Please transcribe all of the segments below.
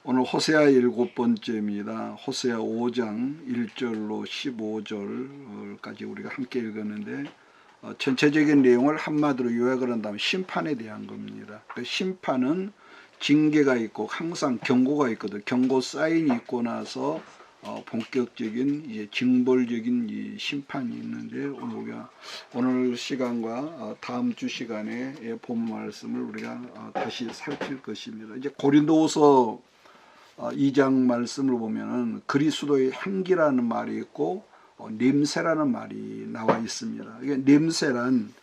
오늘 호세아 7번째입니다. 호세아 5장 1절로 15절까지 우리가 함께 읽었는데 전체적인 내용을 한마디로 요약을 한다면 심판에 대한 겁니다. 그 심판은 징계가 있고 항상 경고가 있거든. 경고 사인이 있고 나서 본격적인 이제 징벌적인 이 심판이 있는데 오늘 시간과 다음 주 시간에 본 말씀을 우리가 다시 살필 것입니다. 이제 고린도후서 2장 말씀을 보면은 그리스도의 향기라는 말이 있고 냄새라는 말이 나와 있습니다. 이게 냄새란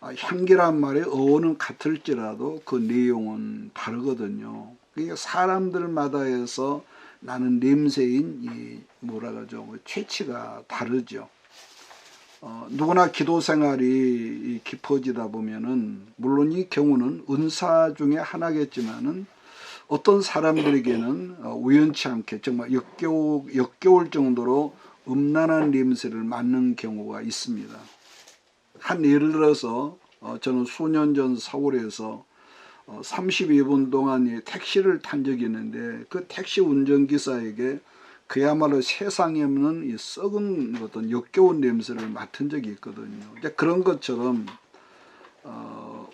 향기란 말의 어원은 같을지라도 그 내용은 다르거든요. 그러니까 사람들마다 해서 나는 냄새인 이 뭐라 그러죠? 체취가 다르죠. 누구나 기도 생활이 깊어지다 보면은 물론 이 경우는 은사 중에 하나겠지만은 어떤 사람들에게는 우연치 않게 정말 역겨울 정도로 음란한 냄새를 맡는 경우가 있습니다. 한 예를 들어서 저는 수년 전 서울에서 32분 동안 택시를 탄 적이 있는데 그 택시 운전기사에게 그야말로 세상에 없는 이 썩은 어떤 역겨운 냄새를 맡은 적이 있거든요. 그런 것처럼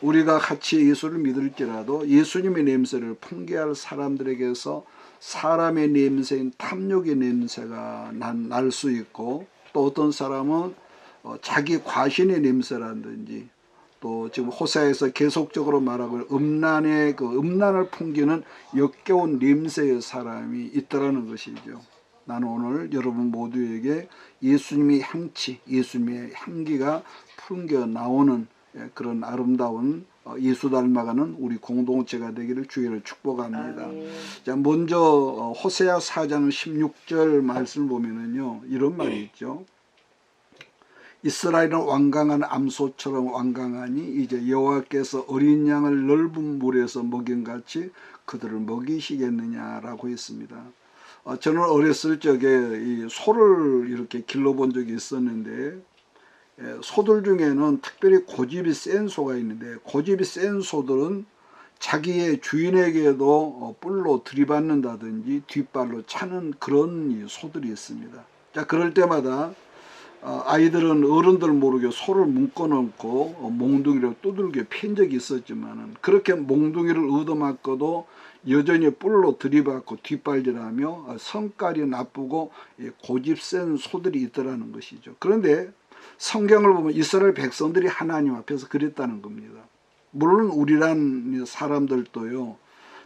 우리가 같이 예수를 믿을지라도 예수님의 냄새를 풍기할 사람들에게서 사람의 냄새인 탐욕의 냄새가 날 수 있고, 또 어떤 사람은 자기 과신의 냄새라든지, 또 지금 호세아에서 계속적으로 말하고 음란을 풍기는 역겨운 냄새의 사람이 있다라는 것이죠. 나는 오늘 여러분 모두에게 예수님의 향취, 예수님의 향기가 풍겨 나오는 그런 아름다운 예수 닮아가는 우리 공동체가 되기를 주의를 축복합니다. 자, 먼저 호세아 4장 16절 말씀을 보면은요, 이런 말이 있죠. 이스라엘은 완강한 암소처럼 완강하니 이제 여호와께서 어린 양을 넓은 물에서 먹인같이 그들을 먹이시겠느냐라고 했습니다. 저는 어렸을 적에 이 소를 이렇게 길러본 적이 있었는데, 소들 중에는 특별히 고집이 센 소가 있는데, 고집이 센 소들은 자기의 주인에게도 뿔로 들이받는다든지 뒷발로 차는 그런 소들이 있습니다. 자, 그럴 때마다 아이들은 어른들 모르게 소를 묶어놓고 몽둥이를 두들겨 팬 적이 있었지만, 그렇게 몽둥이를 얻어맞고도 여전히 뿔로 들이받고 뒷발질하며 성깔이 나쁘고 고집 센 소들이 있더라는 것이죠. 그런데 성경을 보면 이스라엘 백성들이 하나님 앞에서 그랬다는 겁니다. 물론 우리란 사람들도요,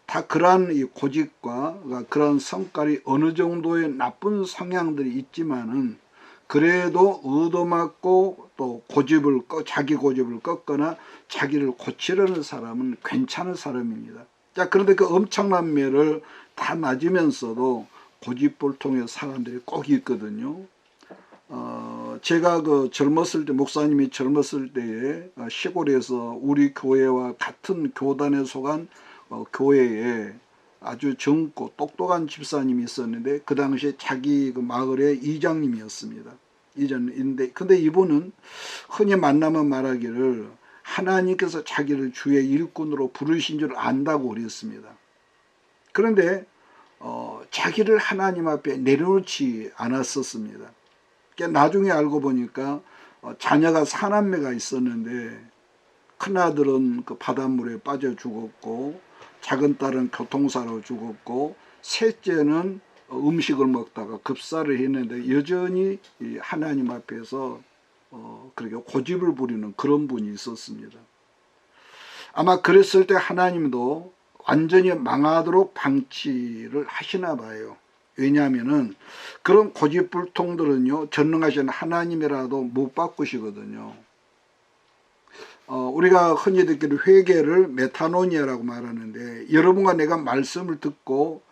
다 그러한 이 고집과 그러한 성깔이 어느 정도의 나쁜 성향들이 있지만은, 그래도 얻어맞고 또 자기 고집을 꺾거나 자기를 고치려는 사람은 괜찮은 사람입니다. 자, 그런데 그 엄청난 매를 다 맞으면서도 고집불통의 사람들이 꼭 있거든요. 제가 젊었을 때, 목사님이 젊었을 때에 시골에서 우리 교회와 같은 교단에 속한 교회에 아주 젊고 똑똑한 집사님이 있었는데, 그 당시에 자기 그 마을의 이장님이었습니다. 근데 이분은 흔히 만나면 말하기를 하나님께서 자기를 주의 일꾼으로 부르신 줄 안다고 그랬습니다. 그런데 자기를 하나님 앞에 내려놓지 않았었습니다. 나중에 알고 보니까 자녀가 4남매가 있었는데, 큰아들은 그 바닷물에 빠져 죽었고, 작은 딸은 교통사로 죽었고, 셋째는 음식을 먹다가 급사를 했는데 여전히 하나님 앞에서 그렇게 고집을 부리는 그런 분이 있었습니다. 아마 그랬을 때 하나님도 완전히 망하도록 방치를 하시나 봐요. 왜냐하면은 그런 고집불통들은요, 전능하신 하나님이라도 못 바꾸시거든요. 우리가 흔히 듣기로 회개를 메타노니아라고 말하는데, 여러분과 내가 말씀을 듣고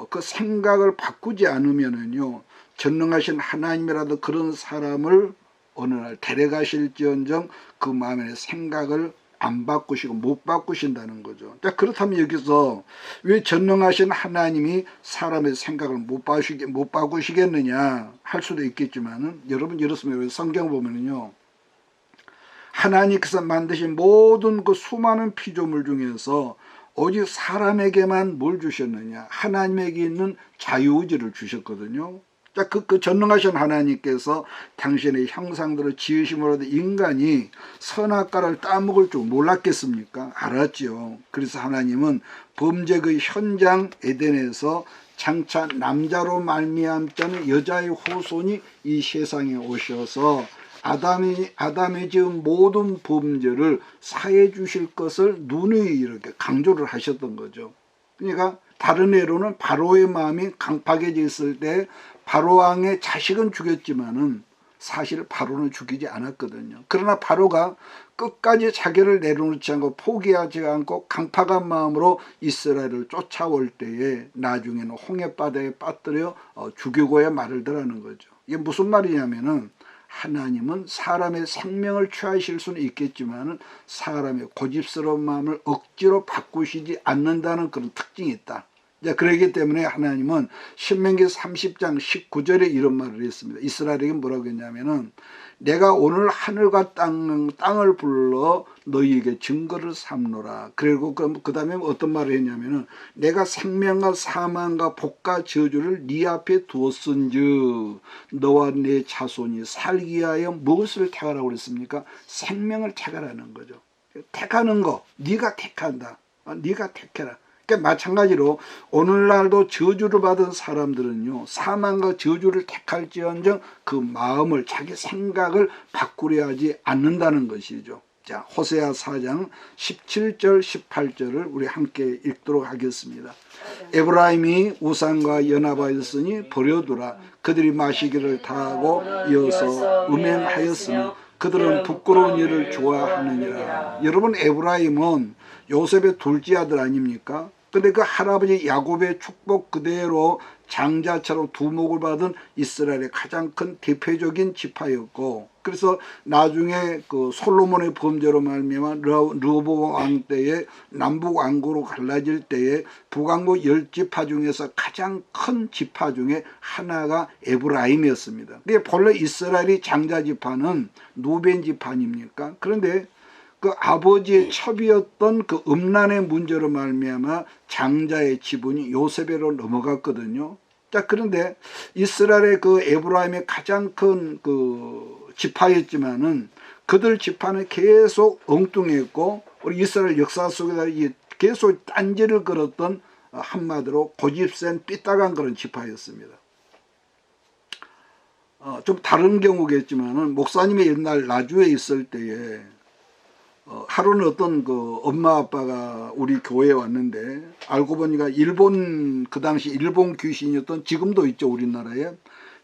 그 생각을 바꾸지 않으면은요, 전능하신 하나님이라도 그런 사람을 어느 날 데려가실지언정 그 마음의 생각을 안 바꾸시고 못 바꾸신다는 거죠. 자, 그렇다면 여기서 왜 전능하신 하나님이 사람의 생각을 못 바꾸시겠느냐 할 수도 있겠지만은, 여러분 이렇습니다. 성경 보면은요, 하나님께서 만드신 모든 그 수많은 피조물 중에서 오직 사람에게만 뭘 주셨느냐? 하나님에게 있는 자유의지를 주셨거든요. 자, 그 전능하신 하나님께서 당신의 형상대로 지으심으로도 인간이 선악과를 따먹을 줄 몰랐겠습니까? 알았지요. 그래서 하나님은 범죄의 그 현장 에덴에서 장차 남자로 말미암자는 여자의 후손이 이 세상에 오셔서 아담이 지은 모든 범죄를 사해 주실 것을 누누이 이렇게 강조를 하셨던 거죠. 그러니까 다른 예로는 바로의 마음이 강팍해져 있을 때 바로왕의 자식은 죽였지만은 사실 바로는 죽이지 않았거든요. 그러나 바로가 끝까지 자기를 내려놓지 않고 포기하지 않고 강팍한 마음으로 이스라엘을 쫓아올 때에 나중에는 홍해바다에 빠뜨려 죽이고야 말을 더라는 거죠. 이게 무슨 말이냐면은 하나님은 사람의 생명을 취하실 수는 있겠지만 사람의 고집스러운 마음을 억지로 바꾸시지 않는다는 그런 특징이 있다. 그렇기 때문에 하나님은 신명기 30장 19절에 이런 말을 했습니다. 이스라엘에게 뭐라고 했냐면은 내가 오늘 하늘과 땅을 불러 너희에게 증거를 삼노라. 그리고 그 다음에 어떤 말을 했냐면은 내가 생명과 사망과 복과 저주를 네 앞에 두었은즉 너와 네 자손이 살기 위하여 무엇을 택하라고 그랬습니까? 생명을 택하라는 거죠. 택하는 거 네가 택한다. 네가 택해라. 그러니까 마찬가지로 오늘날도 저주를 받은 사람들은요, 사망과 저주를 택할지언정 그 마음을, 자기 생각을 바꾸려 하지 않는다는 것이죠. 자, 호세아 4장 17절 18절을 우리 함께 읽도록 하겠습니다. 에브라임이 우상과 연합하였으니 버려두라. 그들이 마시기를 다하고 이어서 음행하였으니 그들은 부끄러운 일을 좋아하느니라. 여러분, 에브라임은 요셉의 둘째 아들 아닙니까? 근데 그 할아버지 야곱의 축복 그대로 장자처럼 두목을 받은 이스라엘의 가장 큰 대표적인 지파였고, 그래서 나중에 그 솔로몬의 범죄로 말미암아 르호보암 왕 때에 남북 왕국으로 갈라질 때에 북왕국 10지파 중에서 가장 큰 지파 중에 하나가 에브라임이었습니다. 근데 본래 이스라엘이 장자지파는 누벤 지파 아닙니까? 그런데 그 아버지의 첩이었던 그 음란의 문제로 말미암아 장자의 지분이 요셉에로 넘어갔거든요. 자, 그런데 이스라엘의 그 에브라임의 가장 큰 그 지파였지만은 그들 지파는 계속 엉뚱했고 우리 이스라엘 역사 속에서 계속 딴지를 걸었던 한마디로 고집센 삐딱한 그런 지파였습니다. 좀 다른 경우겠지만은 목사님이 옛날 나주에 있을 때에 하루는 어떤 그 엄마 아빠가 우리 교회에 왔는데 알고 보니까 그 당시 일본 귀신이었던, 지금도 있죠 우리나라에,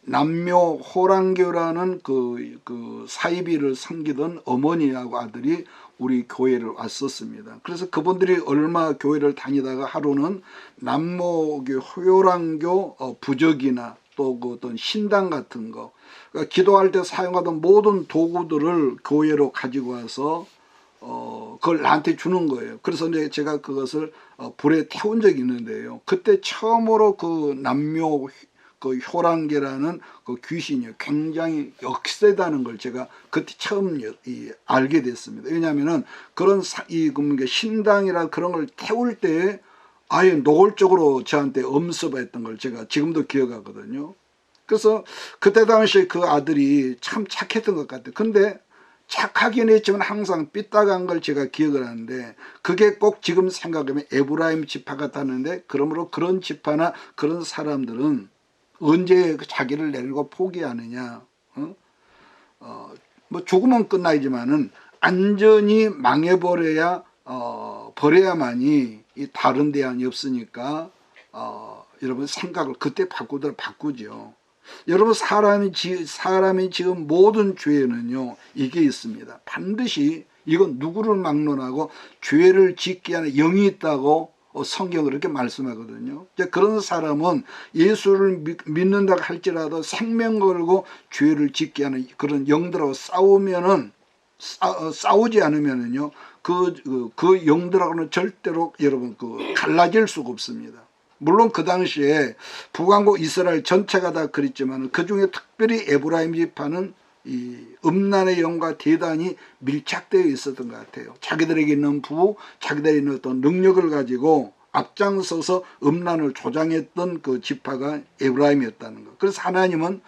남묘 호랑교라는 그 사이비를 섬기던 어머니하고 아들이 우리 교회를 왔었습니다. 그래서 그분들이 얼마 교회를 다니다가 하루는 남묘교 호랑교 부적이나 또 그 어떤 신당 같은 거, 그러니까 기도할 때 사용하던 모든 도구들을 교회로 가지고 와서 그걸 나한테 주는 거예요. 그래서 이제 제가 그것을 불에 태운 적이 있는데요. 그때 처음으로 그 남묘 그 효랑계라는 그 귀신이 굉장히 역세다는 걸 제가 그때 처음 알게 됐습니다. 왜냐하면은 그런 신당이라 그런 걸 태울 때 아예 노골적으로 저한테 엄습했던 걸 제가 지금도 기억하거든요. 그래서 그때 당시에 그 아들이 참 착했던 것 같아요. 근데 착하긴 했지만 항상 삐딱한 걸 제가 기억을 하는데, 그게 꼭 지금 생각하면 에브라임 지파 같았는데, 그러므로 그런 지파나 그런 사람들은 언제 자기를 내리고 포기하느냐, 뭐 죽으면 끝나지만은 안전히 망해버려야 버려야만이 이 다른 대안이 없으니까 여러분 생각을 그때 바꾸죠. 여러분, 사람이 지은 모든 죄에는요 이게 있습니다. 반드시 이건 누구를 막론하고 죄를 짓게 하는 영이 있다고 성경은 그렇게 말씀하거든요. 그런 사람은 예수를 믿는다 할지라도 생명 걸고 죄를 짓게 하는 그런 영들하고 싸우지 않으면은요 그 영들하고는 절대로 여러분 갈라질 수가 없습니다. 물론 그 당시에 북왕국 이스라엘 전체가 다 그랬지만 그 중에 특별히 에브라임 지파는 이 음란의 영과 대단히 밀착되어 있었던 것 같아요. 자기들에게 있는 자기들에게 있는 어떤 능력을 가지고 앞장서서 음란을 조장했던 그 지파가 에브라임이었다는 것. 그래서 하나님은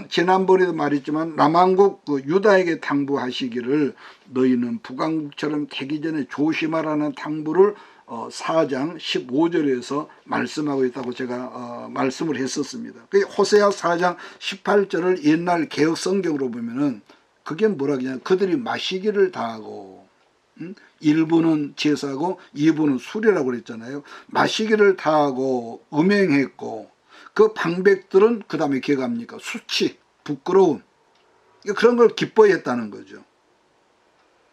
지난번에도 말했지만 남왕국 그 유다에게 당부하시기를 너희는 북왕국처럼 되기 전에 조심하라는 당부를 4장 15절에서 말씀하고 있다고 제가 말씀을 했었습니다. 호세아 4장 18절을 옛날 개혁 성경으로 보면은 그게 뭐라 그러냐, 그들이 마시기를 다하고, 일부는 제사고 2부는 술이라고 그랬잖아요. 마시기를 다하고 음행했고, 그 방백들은 그 다음에 기억합니까? 수치, 부끄러움, 그런 걸 기뻐했다는 거죠.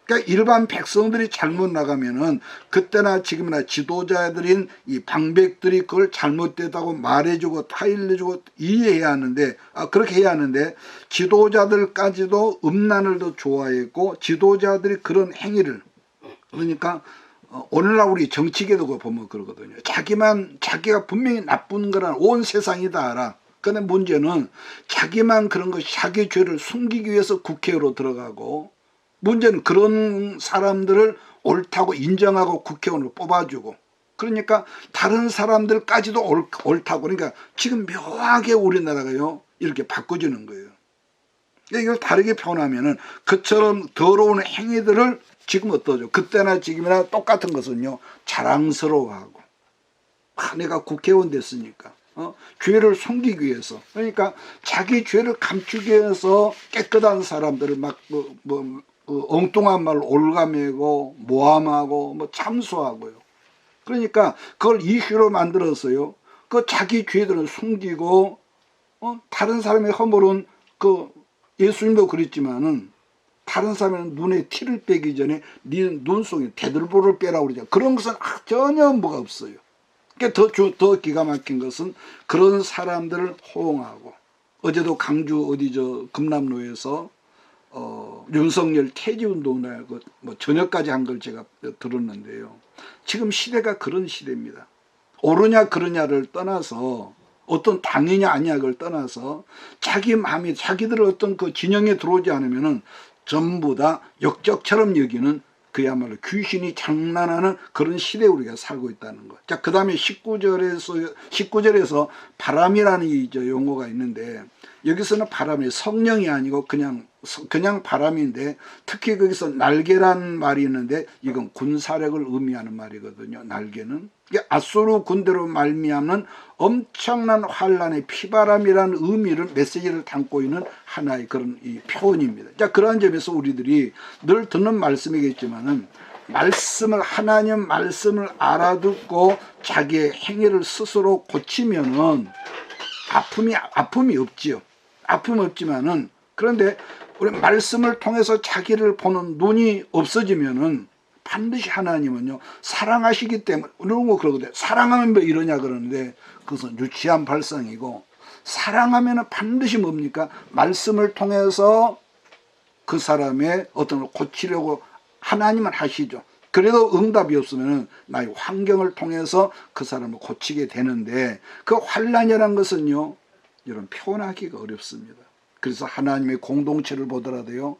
그러니까 일반 백성들이 잘못 나가면은 그때나 지금이나 지도자들인 이 방백들이 그걸 잘못됐다고 말해주고 타일러주고 이해해야 하는데, 그렇게 해야 하는데, 지도자들까지도 음란을 더 좋아했고, 지도자들이 그런 행위를, 그러니까 오늘날 우리 정치계도 그거 보면 그러거든요. 자기가 분명히 나쁜 거란 온 세상이 다 알아. 근데 문제는 자기만 그런 거, 자기 죄를 숨기기 위해서 국회로 들어가고, 문제는 그런 사람들을 옳다고 인정하고 국회의원으로 뽑아주고, 그러니까 다른 사람들까지도 옳다고, 그러니까 지금 묘하게 우리나라가요 이렇게 바꿔주는 거예요. 이걸 다르게 표현하면은 그처럼 더러운 행위들을 지금 어떠죠? 그때나 지금이나 똑같은 것은요, 자랑스러워하고, 내가 국회의원 됐으니까, 죄를 숨기기 위해서, 그러니까 자기 죄를 감추기 위해서 깨끗한 사람들을 막 엉뚱한 말로 올가매고 모함하고 참소하고요. 그러니까 그걸 이슈로 만들었어요. 그 자기 죄들은 숨기고, 다른 사람의 허물은, 예수님도 그랬지만은 다른 사람의 눈에 티를 빼기 전에 네 눈 속에 대들보를 빼라고 그러죠. 그런 것은 전혀 뭐가 없어요. 그러니까 더 기가 막힌 것은 그런 사람들을 호응하고, 어제도 강주 금남로에서 윤석열 퇴지운동을 저녁까지 한 걸 제가 들었는데요. 지금 시대가 그런 시대입니다. 옳으냐 그러냐를 떠나서, 어떤 당이냐 아니냐 를 떠나서 자기 마음이, 자기들의 어떤 그 진영에 들어오지 않으면은 전부 다 역적처럼 여기는, 그야말로 귀신이 장난하는 그런 시대에 우리가 살고 있다는 것. 자, 그 다음에 19절에서 바람이라는 이 용어가 있는데, 여기서는 바람이 성령이 아니고 그냥 바람인데, 특히 거기서 날개라는 말이 있는데 이건 군사력을 의미하는 말이거든요. 날개는 아수르 군대로 말미암는 엄청난 환란의 피바람이라는 의미를, 메시지를 담고 있는 하나의 그런 이 표현입니다. 자, 그러한 점에서 우리들이 늘 듣는 말씀이겠지만은, 하나님 말씀을 알아듣고 자기의 행위를 스스로 고치면은 아픔이 없지요. 아픔이 없지만은, 그런데 우리 말씀을 통해서 자기를 보는 눈이 없어지면은 반드시 하나님은요 사랑하시기 때문에, 이런 거 그러거든요. 사랑하면 왜 이러냐 그러는데, 그것은 유치한 발상이고, 사랑하면은 반드시 뭡니까? 말씀을 통해서 그 사람의 어떤 걸 고치려고 하나님은 하시죠. 그래도 응답이 없으면은 나의 환경을 통해서 그 사람을 고치게 되는데, 그 환란이라는 것은요 여러분 표현하기가 어렵습니다. 그래서 하나님의 공동체를 보더라도요,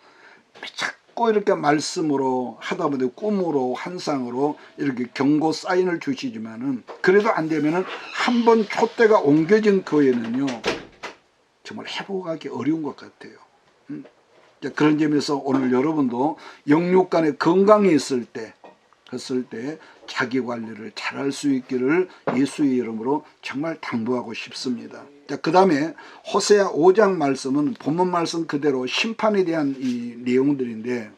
자꾸 이렇게 말씀으로 하다 보니 꿈으로 환상으로 이렇게 경고 사인을 주시지만은, 그래도 안 되면은 한 번 촛대가 옮겨진 교회는요 정말 회복하기 어려운 것 같아요. 그런 점에서 오늘 여러분도 영육간에 건강이 있을 때 자기 관리를 잘할 수 있기를 예수의 이름으로 정말 당부하고 싶습니다. 자, 그 다음에 호세아 5장 말씀은 본문 말씀 그대로 심판에 대한 이 내용들인데,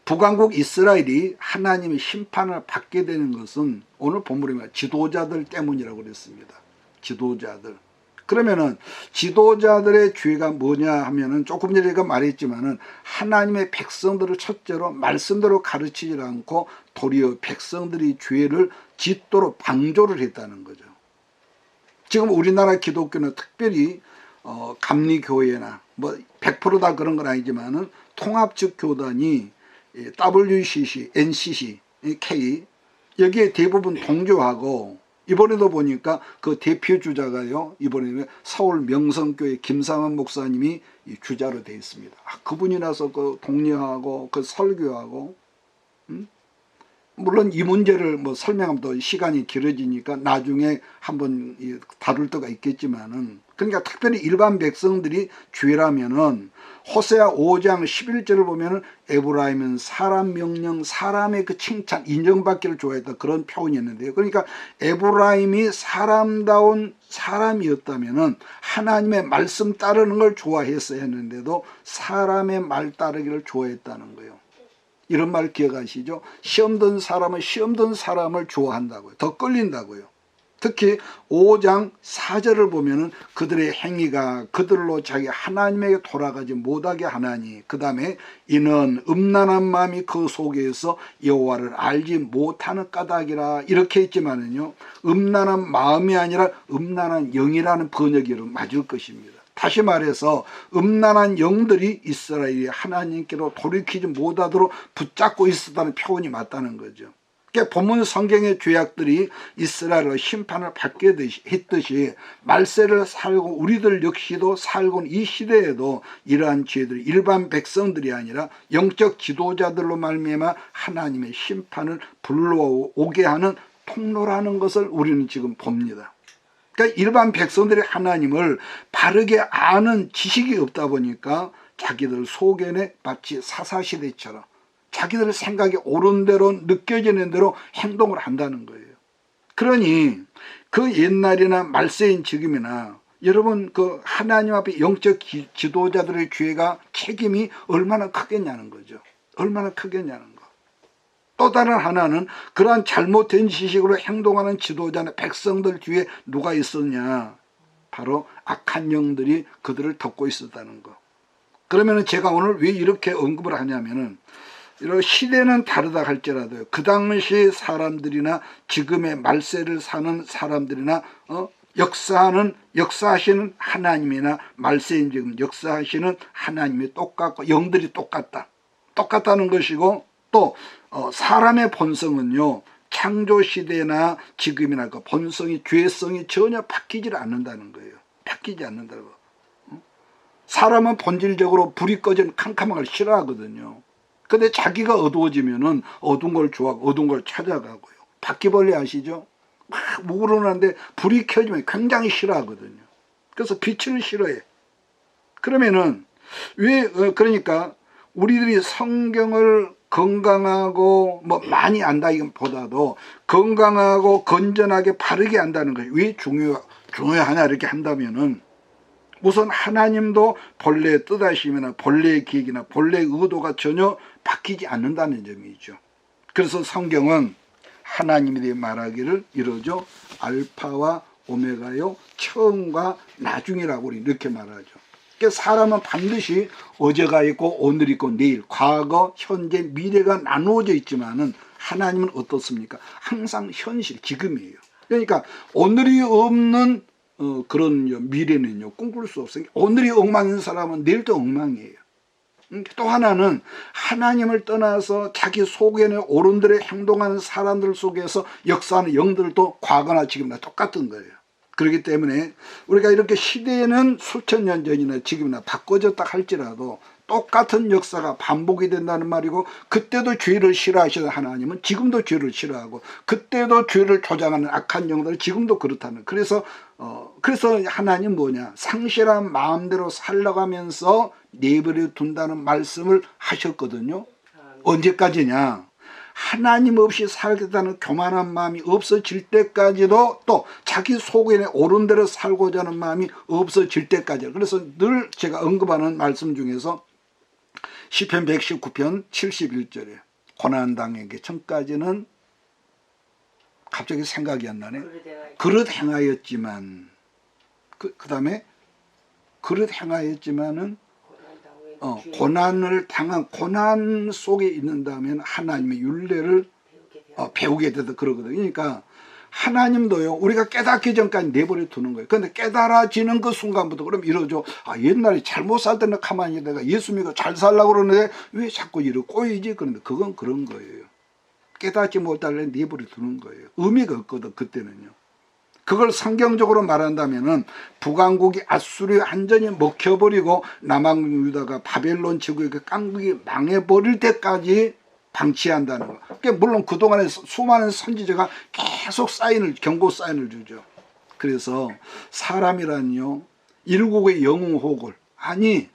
북왕국 이스라엘이 하나님의 심판을 받게 되는 것은 오늘 본문에 지도자들 때문이라고 그랬습니다. 지도자들. 그러면은 지도자들의 죄가 뭐냐 하면은, 조금 전에 제가 말했지만은 하나님의 백성들을 첫째로 말씀대로 가르치지 않고 도리어 백성들이 죄를 짓도록 방조를 했다는 거죠. 지금 우리나라 기독교는 특별히 감리교회나 100% 그런 건 아니지만은 통합적 교단이 WCC, NCC, K 여기에 대부분 동조하고, 이번에도 보니까 그 대표 주자가요, 이번에 서울 명성교회 김상환 목사님이 이 주자로 되어 있습니다. 그분이 나서 그 독려하고 그 설교하고, 물론 이 문제를 뭐 설명하면 또 시간이 길어지니까 나중에 한번 다룰 때가 있겠지만은, 그러니까 특별히 일반 백성들이 죄라면은 호세아 5장 11절을 보면은 에브라임은 사람 명령, 사람의 그 칭찬, 인정받기를 좋아했다, 그런 표현이었는데요. 그러니까 에브라임이 사람다운 사람이었다면은 하나님의 말씀 따르는 걸 좋아했어야 했는데도 사람의 말 따르기를 좋아했다는 거예요. 이런 말 기억하시죠? 시험 든 사람은 시험 든 사람을 좋아한다고요. 더 끌린다고요. 특히 5장 4절을 보면은 그들의 행위가 그들로 자기 하나님에게 돌아가지 못하게 하나니, 그 다음에 이는 음란한 마음이 그 속에서 여호와를 알지 못하는 까닭이라, 이렇게 했지만은요, 음란한 마음이 아니라 음란한 영이라는 번역이 맞을 것입니다. 다시 말해서 음란한 영들이 이스라엘이 하나님께로 돌이키지 못하도록 붙잡고 있었다는 표현이 맞다는 거죠. 그러니까 본문 성경의 죄악들이 이스라엘로 심판을 받게 했듯이 말세를 살고 우리들 역시도 살고 이 시대에도 이러한 죄들이 일반 백성들이 아니라 영적 지도자들로 말미암아 하나님의 심판을 불러오게 하는 통로라는 것을 우리는 지금 봅니다. 그러니까 일반 백성들이 하나님을 바르게 아는 지식이 없다 보니까 자기들 속에는 마치 사사시대처럼 자기들 생각이 옳은 대로 느껴지는 대로 행동을 한다는 거예요. 그러니 그 옛날이나 말세인 지금이나 여러분 그 하나님 앞에 영적 지도자들의 죄가 책임이 얼마나 크겠냐는 거죠. 얼마나 크겠냐는 거. 또 다른 하나는 그러한 잘못된 지식으로 행동하는 지도자나 백성들 뒤에 누가 있었냐? 바로 악한 영들이 그들을 덮고 있었다는 거. 그러면 제가 오늘 왜 이렇게 언급을 하냐면은, 이런 시대는 다르다 할지라도 그 당시 사람들이나 지금의 말세를 사는 사람들이나 역사하시는 하나님이나 말세인 지금 역사하시는 하나님이 똑같고 영들이 똑같다는 것이고, 또 사람의 본성은요 창조시대나 지금이나 그 본성이 죄성이 전혀 바뀌지 않는다는 거예요. 바뀌지 않는다고. 사람은 본질적으로 불이 꺼진 캄캄한 걸 싫어하거든요. 근데 자기가 어두워지면은 어두운 걸 좋아하고 어두운 걸 찾아가고요. 바퀴벌레 아시죠? 막 우러나는데 불이 켜지면 굉장히 싫어하거든요. 그래서 빛을 싫어해. 그러면은 그러니까 우리들이 성경을 건강하고 뭐 많이 안다기보다도 건강하고 건전하게 바르게 안다는 거예요. 왜 중요하냐 이렇게 한다면은, 우선 하나님도 본래의 뜻하심이나 본래의 계획이나 본래의 의도가 전혀 바뀌지 않는다는 점이죠. 그래서 성경은 하나님에 대해 말하기를 이러죠. 알파와 오메가요, 처음과 나중이라고 우리 이렇게 말하죠. 그러니까 사람은 반드시 어제가 있고 오늘 있고 내일, 과거, 현재, 미래가 나누어져 있지만은 하나님은 어떻습니까? 항상 현실, 지금이에요. 그러니까 오늘이 없는 그런 미래는요 꿈꿀 수 없어요. 오늘이 엉망인 사람은 내일도 엉망이에요. 또 하나는 하나님을 떠나서 자기 속에는 옳은 대로 행동하는 사람들 속에서 역사하는 영들도 과거나 지금이나 똑같은 거예요. 그렇기 때문에 우리가 이렇게 시대에는 수천 년 전이나 지금이나 바꿔졌다 할지라도 똑같은 역사가 반복이 된다는 말이고, 그때도 죄를 싫어하시는 하나님은 지금도 죄를 싫어하고, 그때도 죄를 조장하는 악한 영들은 지금도 그렇다는. 그래서 하나님 뭐냐, 상실한 마음대로 살아가면서 내버려 둔다는 말씀을 하셨거든요. 언제까지냐? 하나님 없이 살겠다는 교만한 마음이 없어질 때까지도, 또 자기 속에 옳은 대로 살고자 하는 마음이 없어질 때까지. 그래서 늘 제가 언급하는 말씀 중에서 시편 119편 71절에 고난당하기 전까지는, 갑자기 생각이 안 나네. 그릇 행하였지만, 그 다음에 그릇 행하였지만은 고난을 당한 고난 속에 있는다면 하나님의 윤례를 배우게 되다 그러거든요. 그러니까 하나님도요 우리가 깨닫기 전까지 내버려 두는 거예요. 그런데 깨달아지는 그 순간부터 그럼 이러죠. 옛날에 잘못 살 때는 가만히 내가 예수 믿고 잘 살려고 그러는데 왜 자꾸 이러고 꼬이지? 그런데 그건 그런 거예요. 깨닫지 못하려면 내버려 두는 거예요. 의미가 없거든 그때는요. 그걸 성경적으로 말한다면은 북왕국이 아수르에 완전히 먹혀버리고 남왕국 유다가 바벨론 제국의 깡국이 망해버릴 때까지 방치한다는 거. 그러니까 물론 그동안에 수많은 선지자가 계속 경고 사인을 주죠. 그래서 사람이란요, 일국의 영웅호걸, 아니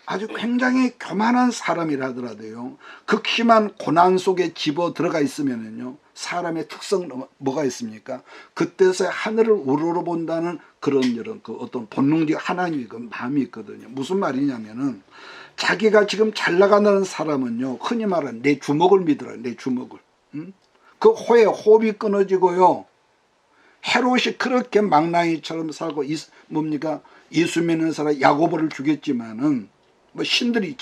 아주 굉장히 교만한 사람이라 하더라도요, 극심한 고난 속에 집어 들어가 있으면은요, 사람의 특성 뭐가 있습니까? 그때서야 하늘을 우러러본다는 그런 그 어떤 본능적 하나님의 그 마음이 있거든요. 무슨 말이냐면은, 자기가 지금 잘 나가는 사람은요, 흔히 말하는 내 주먹을 믿으라, 내 주먹을. 그 호에 호흡이 끊어지고요, 헤롯이 그렇게 망나니처럼 살고 뭡니까? 예수 믿는 사람 야고보를 죽였지만은 뭐 신들이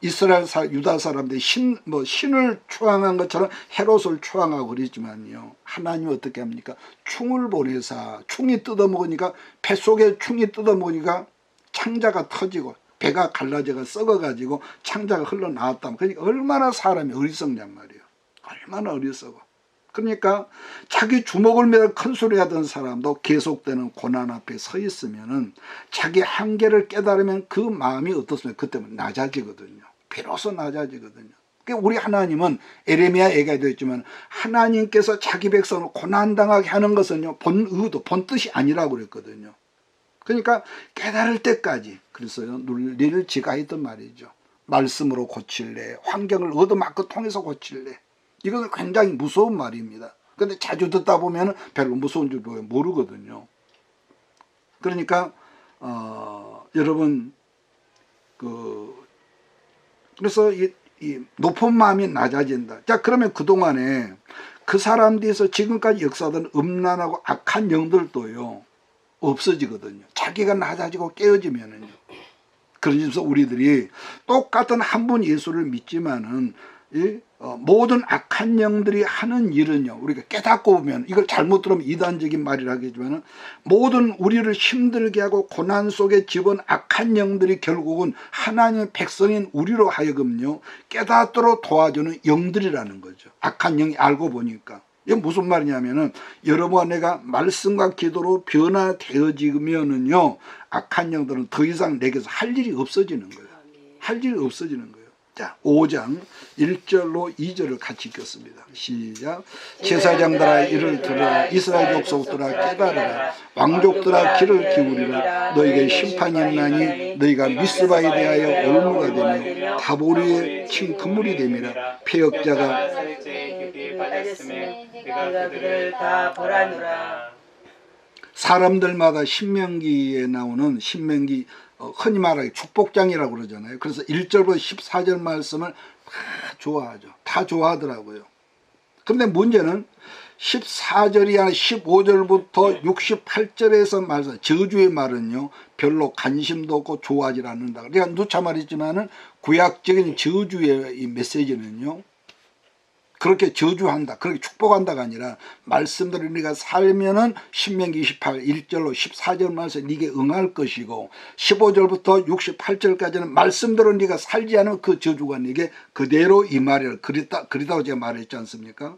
이스라엘 유다 사람들이 신을 추앙한 것처럼 헤롯을 추앙하고 그러지만요, 하나님이 어떻게 합니까? 충을 보내사 충이 뜯어먹으니까, 배 속에 충이 뜯어먹으니까 창자가 터지고 배가 갈라져가 썩어가지고 창자가 흘러나왔다면, 그러니까 얼마나 사람이 어리석냔 말이에요. 얼마나 어리석어. 그러니까 자기 주먹을 매어 큰 소리 하던 사람도 계속되는 고난 앞에 서 있으면은 자기 한계를 깨달으면 그 마음이 어떻습니까? 그때는 낮아지거든요. 비로소 낮아지거든요. 그러니까 우리 하나님은 에레미야 얘기가 있지만, 하나님께서 자기 백성을 고난당하게 하는 것은요, 본 의도, 본 뜻이 아니라고 그랬거든요. 그러니까 깨달을 때까지, 그래서요, 논리를 지가했던 말이죠. 말씀으로 고칠래, 환경을 얻어맞고 통해서 고칠래. 이것은 굉장히 무서운 말입니다. 근데 자주 듣다 보면 별로 무서운 줄 모르거든요. 그러니까 여러분, 그래서 이 높은 마음이 낮아진다. 자, 그러면 그동안에 그 사람들에서 지금까지 역사하던 음란하고 악한 영들도요, 없어지거든요. 자기가 낮아지고 깨어지면은요. 그래서 우리들이 똑같은 한 분 예수를 믿지만은 모든 악한 영들이 하는 일은요, 우리가 깨닫고 보면, 이걸 잘못 들으면 이단적인 말이라 하겠지만, 모든 우리를 힘들게 하고 고난 속에 집은 악한 영들이 결국은 하나님의 백성인 우리로 하여금요, 깨닫도록 도와주는 영들이라는 거죠. 악한 영이 알고 보니까. 이게 무슨 말이냐면은, 여러분과 내가 말씀과 기도로 변화되어지면은요, 악한 영들은 더 이상 내게서 할 일이 없어지는 거예요. 할 일이 없어지는 거예요. 자, 5장 1절로 2절을 같이 읽겠습니다. 시작. 제사장들아 이를 들으라, 이스라엘 족속들아 깨달으라, 왕족들아 귀를 기울이라. 너희에게 심판이 있나니 너희가 미스바에 대하여 올무가 되며 다보리에 친 그물이 됨이라. 패역자가 사람들마다 신명기에 나오는 신명기, 흔히 말하기 축복장이라고 그러잖아요. 그래서 1절부터 14절 말씀을 다 좋아하죠. 다 좋아하더라고요. 그런데 문제는 14절이 아니라 15절부터 68절에서 말씀, 저주의 말은요, 별로 관심도 없고 좋아하지 않는다. 내가 누차 말했지만은 구약적인 저주의 이 메시지는요, 그렇게 저주한다, 그렇게 축복한다가 아니라, 말씀대로 네가 살면은 신명기 28 1절로 14절 말씀 네게 응할 것이고, 15절부터 68절까지는 말씀대로 네가 살지 않으면 그 저주가 네게 그대로 임하리라. 그리다고 제가 말했지 않습니까?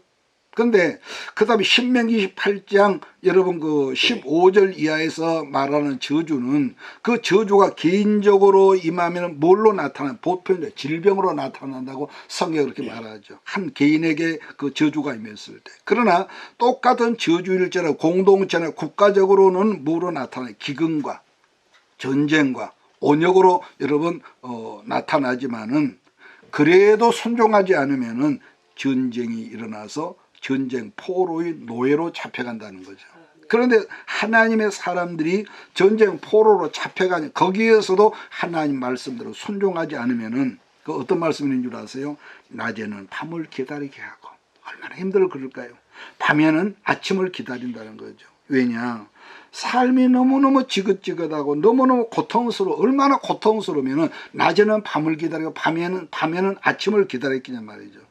근데 그 다음에 신명기 28장 여러분 그 15절 이하에서 말하는 저주는, 그 저주가 개인적으로 임하면 뭘로 나타나는, 보편적 질병으로 나타난다고 성경이 그렇게 말하죠. 한 개인에게 그 저주가 임했을 때. 그러나 똑같은 저주일지라도 공동체나 국가적으로는 뭐로 나타나요? 기근과 전쟁과 온역으로 여러분 나타나지만은, 그래도 순종하지 않으면은 전쟁이 일어나서 전쟁 포로의 노예로 잡혀간다는 거죠. 그런데 하나님의 사람들이 전쟁 포로로 잡혀가니, 거기에서도 하나님 말씀대로 순종하지 않으면은, 그 어떤 말씀인 줄 아세요? 낮에는 밤을 기다리게 하고, 얼마나 힘들어 그럴까요? 밤에는 아침을 기다린다는 거죠. 왜냐? 삶이 너무너무 지긋지긋하고 너무너무 고통스러워. 얼마나 고통스러우면은 낮에는 밤을 기다리고 밤에는 아침을 기다렸겠냐 말이죠.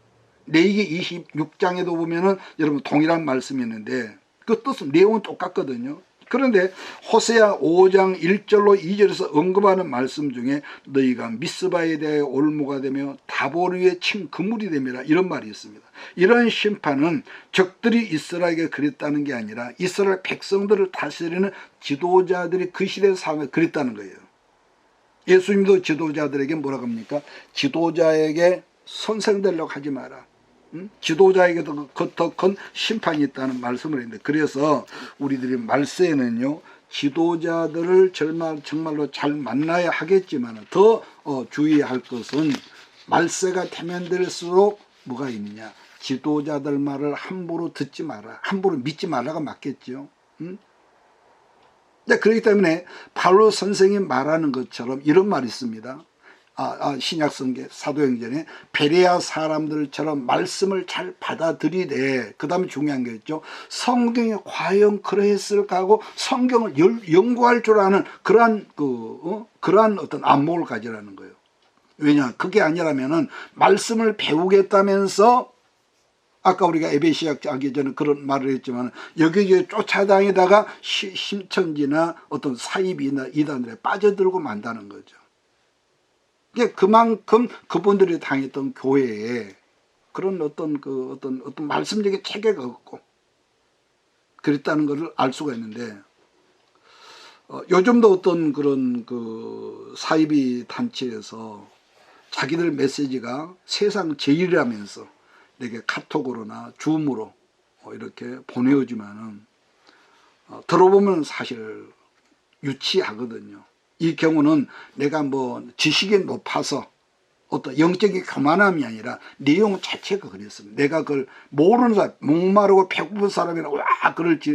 레위기 26장에도 보면은 여러분 동일한 말씀이 있는데, 그 뜻은 내용은 똑같거든요. 그런데 호세아 5장 1절로 2절에서 언급하는 말씀 중에 너희가 미스바에 대해 올무가 되며 다볼 위에 친 그물이 됨이라 이런 말이 있습니다. 이런 심판은 적들이 이스라엘에게 그랬다는 게 아니라 이스라엘 백성들을 다스리는 지도자들이 그 시대의 삶에 그랬다는 거예요. 예수님도 지도자들에게 뭐라고 합니까? 지도자에게 선생되려고 하지 마라. 지도자에게도 더 큰 심판이 있다는 말씀을 했는데, 그래서 우리들이 말세에는요 지도자들을 정말로 잘 만나야 하겠지만 더 주의해야 할 것은 말세가 되면 될수록 뭐가 있느냐, 지도자들 말을 함부로 듣지 마라, 함부로 믿지 말라가 맞겠죠. 그렇기 때문에 바로 선생이 말하는 것처럼 이런 말이 있습니다. 신약성경 사도행전에 베레아 사람들처럼 말씀을 잘 받아들이되, 그 다음에 중요한 게 있죠. 성경이 과연 그러했을까 하고 성경을 연구할 줄 아는 그러한 어떤 안목을 가지라는 거예요. 왜냐, 그게 아니라면은 말씀을 배우겠다면서, 아까 우리가 에베시아 하기 전에 그런 말을 했지만 여기저기 쫓아다니다가 심천지나 어떤 사이비나 이단들에 빠져들고 만다는 거죠. 그만큼 그분들이 당했던 교회에 그런 어떤 말씀적인 체계가 없고 그랬다는 것을 알 수가 있는데, 요즘도 어떤 그런 사이비 단체에서 자기들 메시지가 세상 제일이라면서 내게 카톡으로나 줌으로 이렇게 보내오지만은 들어보면 사실 유치하거든요. 이 경우는 내가 지식이 높아서 어떤 영적인 교만함이 아니라 내용 자체가 그랬습니다. 내가 그걸 모르는 사람, 목마르고 배고픈 사람이라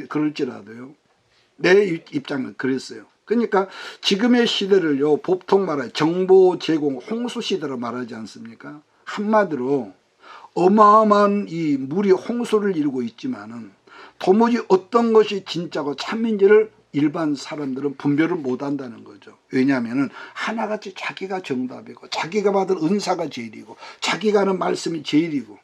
그럴지라도요, 내 입장은 그랬어요. 그러니까 지금의 시대를요 보통 말하여 정보 제공 홍수 시대로 말하지 않습니까? 한마디로 어마어마한 이 물이 홍수를 이루고 있지만은 도무지 어떤 것이 진짜고 참인지를 일반 사람들은 분별을 못한다는 거죠. 왜냐하면 하나같이 자기가 정답이고 자기가 받은 은사가 제일이고 자기가 하는 말씀이 제일이고,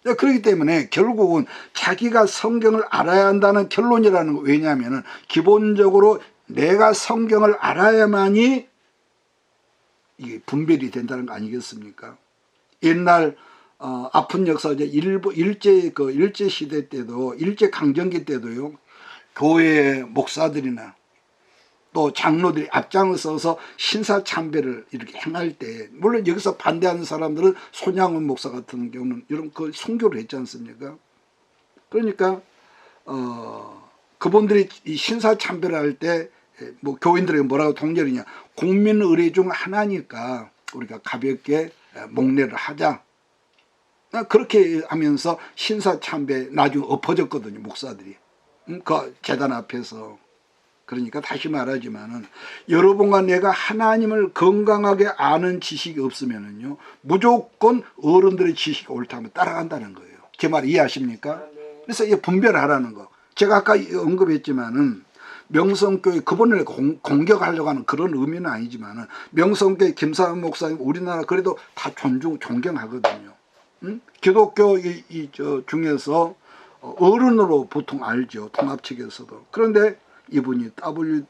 그렇기 때문에 결국은 자기가 성경을 알아야 한다는 결론이라는 거. 왜냐하면 기본적으로 내가 성경을 알아야만이 이게 분별이 된다는 거 아니겠습니까? 옛날 아픈 역사, 이제 일제 시대 때도, 일제 강점기 때도요, 교회 목사들이나 또 장로들이 앞장을 서서 신사참배를 이렇게 행할 때, 물론 여기서 반대하는 사람들은 손양원 목사 같은 경우는 이런 순교를 했지 않습니까? 그러니까 그분들이 이 신사참배를 할 때 교인들에게 뭐라고 통렬이냐, 국민 의례 중 하나니까 우리가 가볍게 목례를 하자. 그렇게 하면서 신사참배 나중에 엎어졌거든요, 목사들이. 그 재단 앞에서. 그러니까 다시 말하지만은 여러분과 내가 하나님을 건강하게 아는 지식이 없으면은요 무조건 어른들의 지식이 옳다면 따라간다는 거예요. 제 말 이해하십니까? 그래서 이게 분별하라는 거. 제가 아까 언급했지만은 명성교회 그분을 공격하려고 하는 그런 의미는 아니지만은 명성교회 김사은 목사님 우리나라 그래도 다 존경하거든요. 기독교 중에서 어른으로 보통 알죠, 통합 측에서도. 그런데 이분이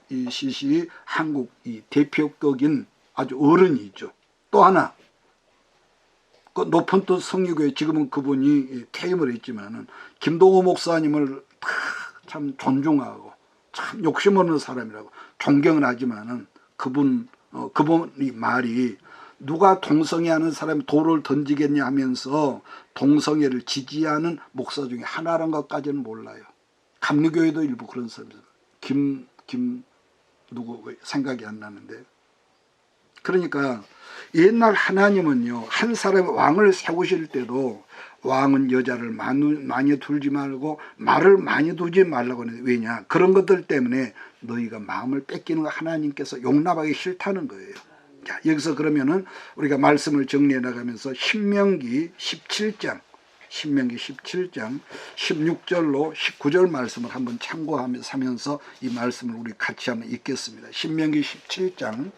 WCC 한국 이 대표격인 아주 어른이죠. 또 하나, 그 높은 뜻 성리교회, 지금은 그분이 퇴임을 했지만은 김동호 목사님을 참 존중하고 참 욕심 없는 사람이라고 존경을 하지만은 그분이 말이, 누가 동성애하는 사람이 돌을 던지겠냐 하면서 동성애를 지지하는 목사 중에 하나란 것까지는 몰라요. 감리교회도 일부 그런 사람입니다. 누구 생각이 안 나는데. 그러니까 옛날 하나님은요 한 사람의 왕을 세우실 때도 왕은 여자를 많이 두지 말고 말을 많이 두지 말라고 하는데, 왜냐, 그런 것들 때문에 너희가 마음을 뺏기는 거 하나님께서 용납하기 싫다는 거예요. 자, 여기서 그러면은 우리가 말씀을 정리해 나가면서 신명기 17장 16절로 19절 말씀을 한번 참고하면서 이 말씀을 우리 같이 한번 읽겠습니다. 신명기 17장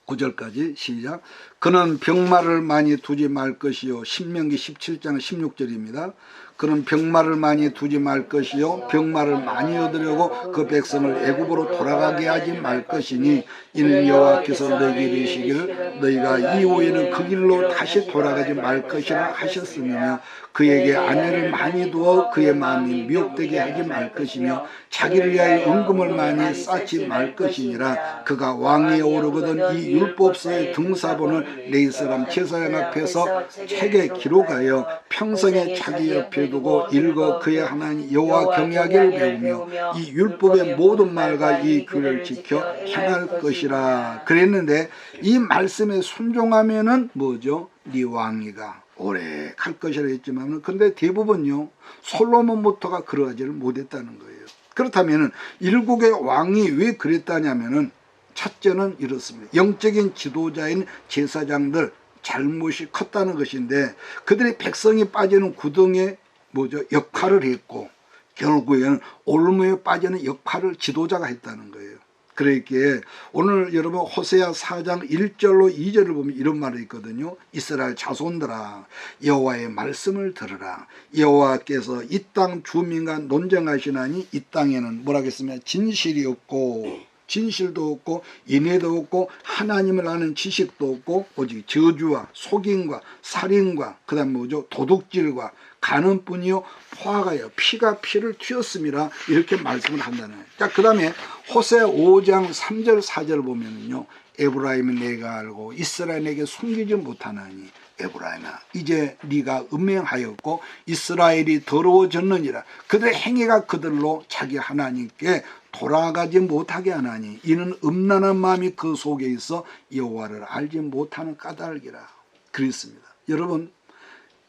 9절까지 시작. 그는 병마를 많이 두지 말 것이요. 신명기 17장 16절입니다. 그는 병마를 많이 두지 말 것이요 병마를 많이 얻으려고 그 백성을 애굽으로 돌아가게 하지 말 것이니 이는 여호와께서 너희에게 이르시기를 너희가 이후에는 그 길로 다시 돌아가지 말 것이라 하셨으며 그에게 아내를 많이 두어 그의 마음이 미혹되게 하지 말 것이며 자기를 위하여 은금을 많이 쌓지 말 것이니라. 그가 왕위에 오르거든 이 율법서의 등사본을 내 사람 제사장 앞에서 책에 기록하여 평생에 자기 옆에 두고 읽어 그의 하나님 여호와 경외하기를 배우며 이 율법의 모든 말과 이 규례를 지켜 행할 것이라. 그랬는데 이 말씀에 순종하면은 뭐죠? 네 왕위가 오래 갈 것이라 했지만 근데 대부분요 솔로몬부터가 그러하지를 못했다는 거예요. 그렇다면 일국의 왕이 왜 그랬다냐면은 첫째는 이렇습니다. 영적인 지도자인 제사장들 잘못이 컸다는 것인데 그들이 백성이 빠지는 구덩이에 뭐죠? 역할을 했고 결국에는 올무에 빠지는 역할을 지도자가 했다는 거예요. 그러기에 오늘 여러분 호세아 4장 1절로 2절을 보면 이런 말이 있거든요. 이스라엘 자손들아 여호와의 말씀을 들으라. 여호와께서 이 땅 주민과 논쟁하시나니 이 땅에는 뭐라 하겠으면 진실이 없고 진실도 없고 인애도 없고 하나님을 아는 지식도 없고 오직 저주와 속임과 살인과 그 다음 뭐죠? 도둑질과 가는뿐이요 포화가요 피가 피를 튀었음이라 이렇게 말씀을 한다는 거예요. 자, 그 다음에 호세아 5장 3절 4절 보면은요 에브라임은 내가 알고 이스라엘에게 숨기지 못하나니 에브라임아 이제 네가 음행하였고 이스라엘이 더러워졌느니라. 그들의 행위가 그들로 자기 하나님께 돌아가지 못하게 하나니 이는 음란한 마음이 그 속에 있어 여호와를 알지 못하는 까닭이라 그랬습니다. 여러분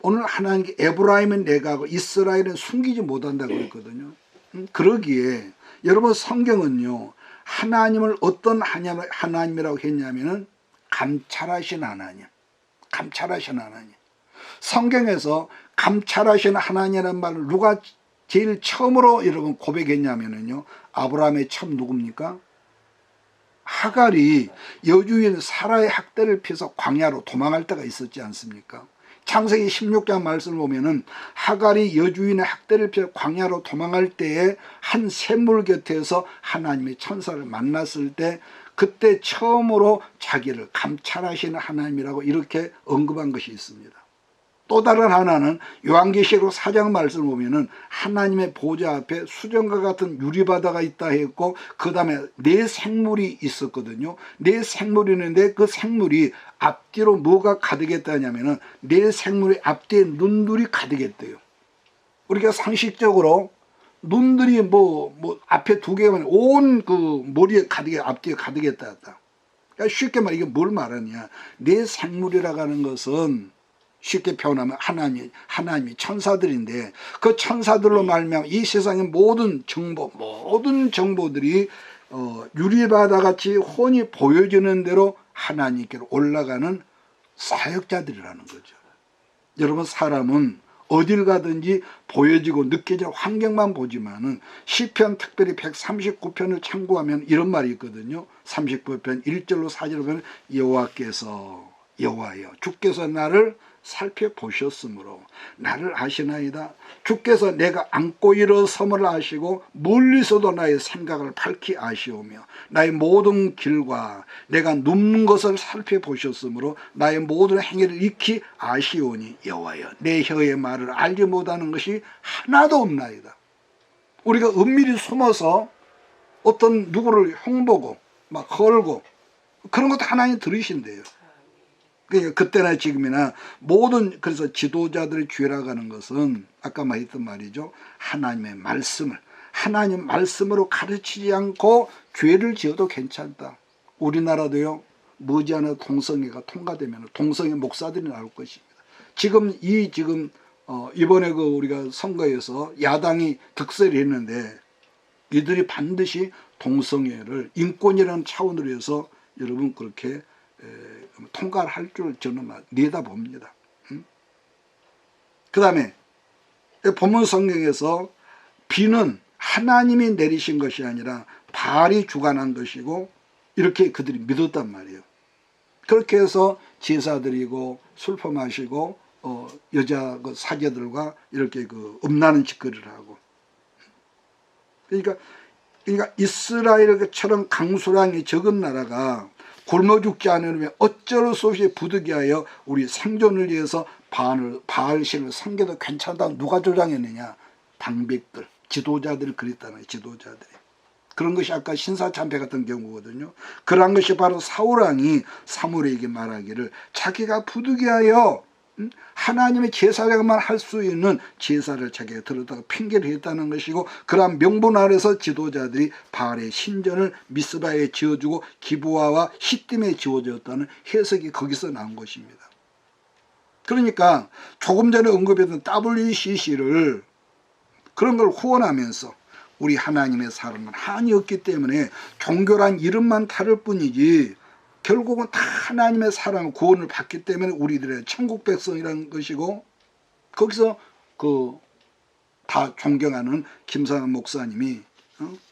오늘 하나님께 에브라임은 내가 하고 이스라엘은 숨기지 못한다고 그랬거든요. 그러기에 여러분 성경은요 하나님을 어떤 하나님이라고 했냐면은 감찰하신 하나님, 감찰하신 하나님. 성경에서 감찰하신 하나님이라는 말을 누가 제일 처음으로 여러분 고백했냐면은요 아브라함의 첫 누굽니까? 하갈이 여주인 사라의 학대를 피해서 광야로 도망할 때가 있었지 않습니까? 창세기 16장 말씀을 보면은 하갈이 여주인의 학대를 피해 광야로 도망할 때에 한 샘물 곁에서 하나님의 천사를 만났을 때 그때 처음으로 자기를 감찰하시는 하나님이라고 이렇게 언급한 것이 있습니다. 또 다른 하나는 요한계시록 4장 말씀을 보면은 하나님의 보좌 앞에 수정과 같은 유리바다가 있다 했고 그 다음에 네 생물이 있었거든요. 네 생물이 있는데 그 생물이 앞뒤로 뭐가 가득했다냐면은 네 생물의 앞뒤에 눈들이 가득했대요. 우리가 상식적으로 눈들이 뭐 앞에 두 개가 온 그 머리에 앞뒤에 가득했다. 그러니까 쉽게 말해 이게 뭘 말하냐? 네 생물이라고 하는 것은 쉽게 표현하면 하나님이 천사들인데 그 천사들로 말미암아 이 세상의 모든 정보들이 유리바다같이 훤히 보여지는 대로 하나님께로 올라가는 사역자들이라는 거죠. 여러분 사람은 어딜 가든지 보여지고 느껴질 환경만 보지만은 시편 특별히 139편을 참고하면 이런 말이 있거든요. 39편 1절로 4절로 보면 여호와여 주께서 나를 살펴보셨으므로 나를 아시나이다. 주께서 내가 안고 일어섬을 아시고 멀리서도 나의 생각을 밝히 아시오며 나의 모든 길과 내가 눕는 것을 살펴보셨으므로 나의 모든 행위를 익히 아시오니 여호와여 내 혀의 말을 알지 못하는 것이 하나도 없나이다. 우리가 은밀히 숨어서 어떤 누구를 흉보고 막 헐고 그런 것도 하나님 들으신대요. 그러니까 그때나 지금이나 모든 그래서 지도자들의 죄라고 하는 것은 아까 말했던 말이죠. 하나님의 말씀을 하나님 말씀으로 가르치지 않고 죄를 지어도 괜찮다. 우리나라도요. 머지않아 동성애가 통과되면 동성애 목사들이 나올 것입니다. 지금 이번에 우리가 선거에서 야당이 득세를 했는데 이들이 반드시 동성애를 인권이라는 차원으로 해서 여러분 그렇게 통과를 할 줄 저는 내다봅니다. 그 다음에 본문 성경에서 비는 하나님이 내리신 것이 아니라 바알이 주관한 것이고 이렇게 그들이 믿었단 말이에요. 그렇게 해서 제사 드리고 술퍼 마시고 여자 그 사제들과 이렇게 그 음란한 짓거리를 하고. 그러니까 이스라엘처럼 강수량이 적은 나라가 굶어 죽지 않으면 어쩔 수 없이 부득이하여 우리 생존을 위해서 바알신을 섬겨도 괜찮다고 누가 주장했느냐? 방백들, 지도자들이 그랬다는 거예요. 지도자들이. 그런 것이 아까 신사참배 같은 경우거든요. 그러한 것이 바로 사울왕이 사무엘에게 말하기를 자기가 부득이하여 하나님의 제사장만 할 수 있는 제사를 자기가 들었다가 핑계를 했다는 것이고, 그러한 명분 아래서 지도자들이 바알의 신전을 미스바에 지어주고 기브아와 시딤에 지어졌다는 해석이 거기서 나온 것입니다. 그러니까 조금 전에 언급했던 WCC를 그런 걸 후원하면서 우리 하나님의 사람은 한이 없기 때문에 종교란 이름만 다를 뿐이지 결국은 다 하나님의 사랑 구원을 받기 때문에 우리들의 천국 백성이라는 것이고, 거기서 그 다 존경하는 김상한 목사님이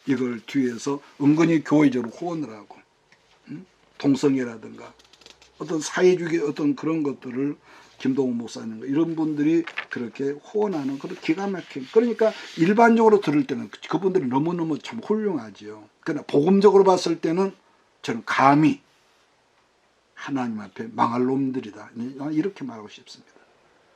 이걸 뒤에서 은근히 교회적으로 후원을 하고, 동성애라든가 어떤 사회주의 어떤 그런 것들을 김동훈 목사님 이런 분들이 그렇게 후원하는 그런 기가 막힌. 그러니까 일반적으로 들을 때는 그분들이 너무너무 참 훌륭하지요. 그러나 복음적으로 봤을 때는 저는 감히 하나님 앞에 망할 놈들이다 이렇게 말하고 싶습니다.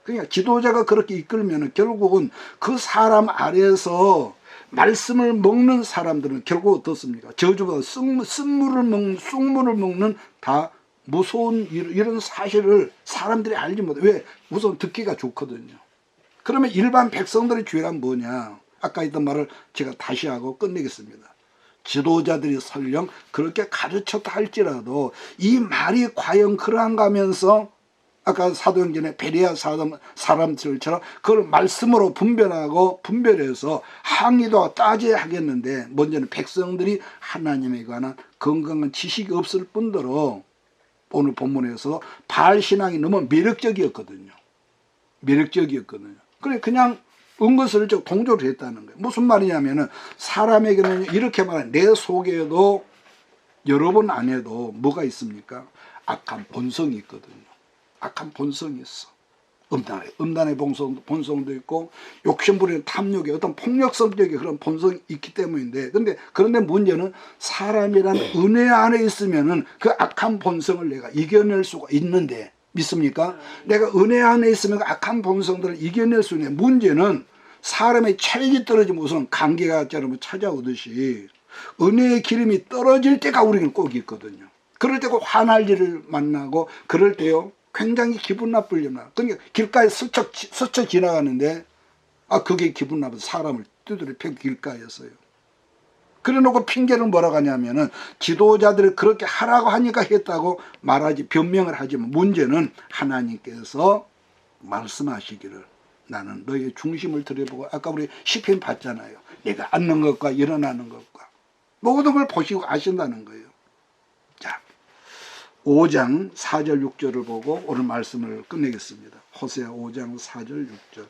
그러니까 지도자가 그렇게 이끌면 결국은 그 사람 아래에서 말씀을 먹는 사람들은 결국 어떻습니까? 저주보다 쑥물을 먹는 다 무서운 이런 사실을 사람들이 알지 못해. 왜? 우선 듣기가 좋거든요. 그러면 일반 백성들의 죄란 뭐냐? 아까 했던 말을 제가 다시 하고 끝내겠습니다. 지도자들이 설령 그렇게 가르쳤다 할지라도 이 말이 과연 그러한가 하면서 아까 사도행전에 베레아 사람들처럼 그걸 말씀으로 분별해서 항의도 따져야 하겠는데, 먼저는 백성들이 하나님에 관한 건강한 지식이 없을 뿐더러 오늘 본문에서 바알 신앙이 너무 매력적이었거든요. 그래 그냥 은근슬쩍 동조를 했다는 거예요. 무슨 말이냐면은 사람에게는 이렇게 말하는, 내 속에도 여러 번 안 해도 뭐가 있습니까? 악한 본성이 있거든요. 악한 본성이 있어. 음란의 본성도 있고 욕심부리는 탐욕의 어떤 폭력성적인 그런 본성이 있기 때문인데, 그런데 문제는 사람이란 은혜 안에 있으면은 그 악한 본성을 내가 이겨낼 수가 있는데, 믿습니까? 내가 은혜 안에 있으면 그 악한 본성들을 이겨낼 수 있는, 문제는 사람의 체력이 떨어지면 우선 감기가 찾아오듯이 은혜의 기름이 떨어질 때가 우리는 꼭 있거든요. 그럴 때 꼭 화날 일을 만나고, 그럴 때요 굉장히 기분 나쁠 일만. 그러니까 길가에 스쳐 지나가는데 그게 기분 나빠서 사람을 두드려 패고 길가에서요. 그래 놓고 핑계를 뭐라고 하냐면은 지도자들이 그렇게 하라고 하니까 했다고 말하지, 변명을 하지만, 문제는 하나님께서 말씀하시기를 나는 너의 중심을 들여보고, 아까 우리 시편 봤잖아요. 내가 앉는 것과 일어나는 것과 모든 걸 보시고 아신다는 거예요. 자, 5장 4절 6절을 보고 오늘 말씀을 끝내겠습니다. 호세아 5장 4절 6절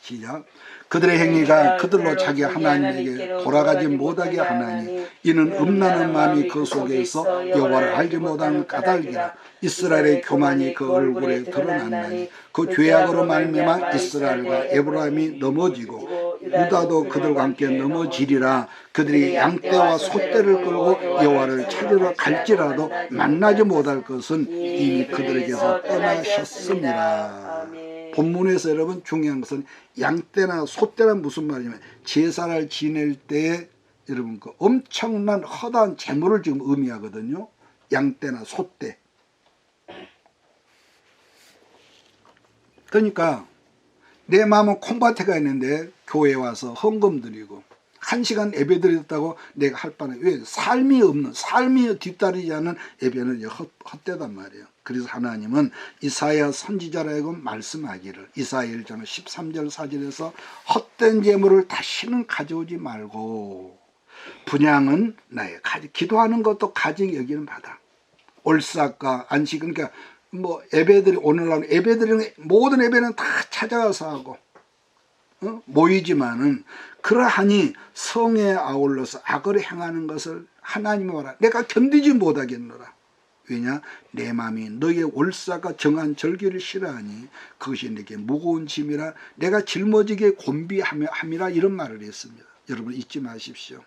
시작. 그들의 행위가 그들로 자기 하나님에게 돌아가지 못하게 하나니 이는 음란한 마음이 그 속에서 여호와를 알지 못하는 까닭이라. 이스라엘의 교만이 그 얼굴에 드러났나니 그 죄악으로 말미암아 이스라엘과 에브라임이 넘어지고 유다도 그들과 함께 넘어지리라. 그들이 양떼와 소떼를 끌고 여호와를 찾으러 갈지라도 만나지 못할 것은 이미 그들에게서 떠나셨습니다. 본문에서 여러분 중요한 것은 양떼나 소떼란 무슨 말이냐면 제사를 지낼 때 여러분 그 엄청난 허다한 재물을 지금 의미하거든요. 양떼나 소떼. 그러니까 내 마음은 콩밭에가 있는데 교회에 와서 헌금 드리고 1시간 예배 드렸다고 내가 할 바는, 왜? 삶이 뒤따르지 않는 예배는 헛되단 말이에요. 그래서 하나님은 이사야 선지자라 하여금 말씀하기를, 이사야 1장 13절 4절에서 헛된 재물을 다시는 가져오지 말고 분향은 나의 기도하는 것도 가증 여기는 바다. 올삭과 안식, 그러니까 뭐 예배들이 오늘날 예배드리는 모든 예배는 다 찾아가서 하고 모이지만은, 그러하니 성에 아울러서 악을 행하는 것을 하나님이 말하 내가 견디지 못하겠노라. 왜냐? 내 마음이 너의 월사가 정한 절기를 싫어하니 그것이 내게 무거운 짐이라 내가 짊어지게 곤비함이라 이런 말을 했습니다. 여러분 잊지 마십시오.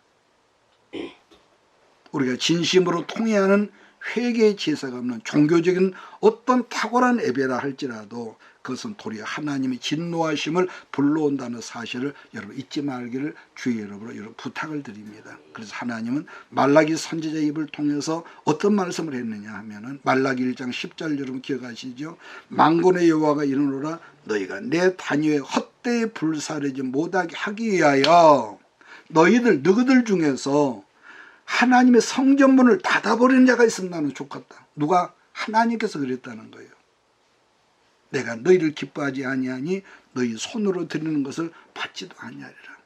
우리가 진심으로 통회하는 회개의 제사가 없는 종교적인 어떤 탁월한 예배라 할지라도 그것은 도리어 하나님의 진노하심을 불러온다는 사실을 여러분 잊지 말기를 주의 이름으로 여러분 부탁을 드립니다. 그래서 하나님은 말라기 선지자 입을 통해서 어떤 말씀을 했느냐 하면은 말라기 1장 10절 여러분 기억하시죠? 만군의 여호와가 이르노라 너희가 내 단위에 헛되이 불사르지 못하게 하기 위하여 너희들 중에서 하나님의 성전문을 닫아버리는 자가 있으면 나는 좋겠다. 누가? 하나님께서 그랬다는 거예요. 내가 너희를 기뻐하지 아니하니 너희 손으로 드리는 것을 받지도 아니하리라.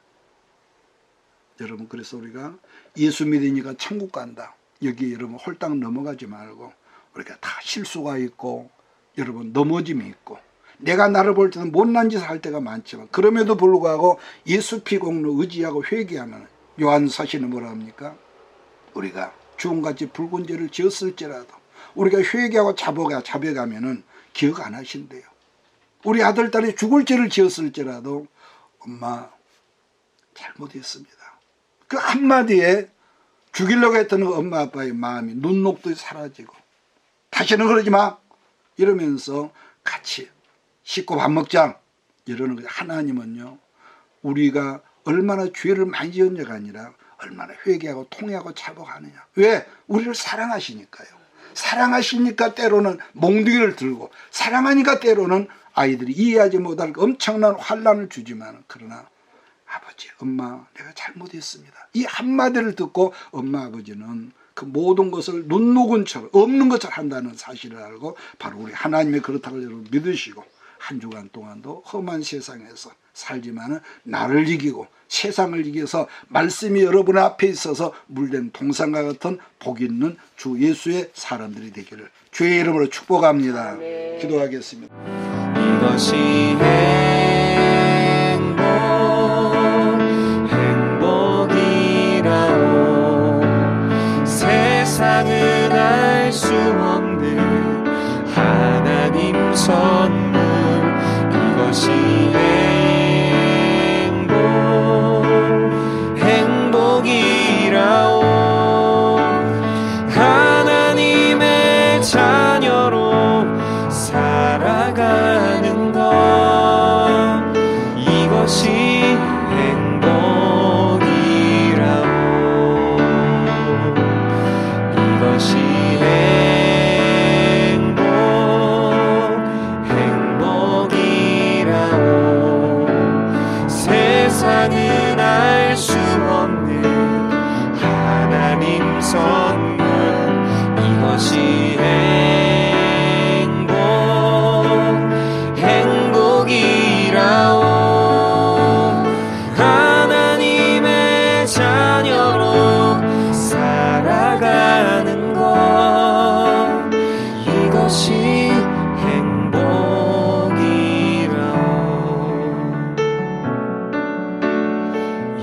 여러분 그래서 우리가 예수 믿으니까 천국 간다. 여기 여러분 홀딱 넘어가지 말고 우리가 다 실수가 있고 여러분 넘어짐이 있고 내가 나를 볼 때는 못난 짓을 할 때가 많지만 그럼에도 불구하고 예수 피공로 의지하고 회개하면 요한사시는 뭐라 합니까? 우리가 주홍같이 붉은 죄를 지었을지라도 우리가 회개하고 자백하면은 기억 안 하신대요. 우리 아들 딸이 죽을 죄를 지었을지라도 엄마 잘못했습니다. 그 한마디에 죽이려고 했던 그 엄마 아빠의 마음이 눈녹듯이 사라지고 다시는 그러지 마 이러면서 같이 씻고 밥 먹자 이러는 거예요. 하나님은요 우리가 얼마나 죄를 많이 지었냐가 아니라 얼마나 회개하고 통회하고 자복하느냐. 왜? 우리를 사랑하시니까요. 사랑하시니까 때로는 몽둥이를 들고 사랑하니까 때로는 아이들이 이해하지 못할 엄청난 환난을 주지만 그러나 아버지, 엄마 내가 잘못했습니다. 이 한마디를 듣고 엄마 아버지는 그 모든 것을 눈 녹은 척 없는 것처럼 한다는 사실을 알고 바로 우리 하나님의 그렇다고 여러분 믿으시고 한 주간 동안도 험한 세상에서 살지만은 나를 이기고 세상을 이겨서 말씀이 여러분 앞에 있어서 물된 동산과 같은 복 있는 주 예수의 사람들이 되기를 주의 이름으로 축복합니다. 아멘. 기도하겠습니다. 이것이 행복이라오 세상은 알 수 없는 하나님 선물 이것이 행복이라오 하나님의 자녀로 살아가는 것 이것이 행복이라오 이것이 행복이라오 세상은 알 수 없는 하나님 선물 이것이 행복이라오 하나님의 자녀로 살아가는 것 이것이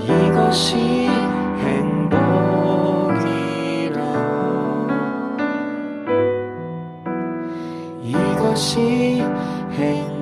이것이 행복이라 이것이 행복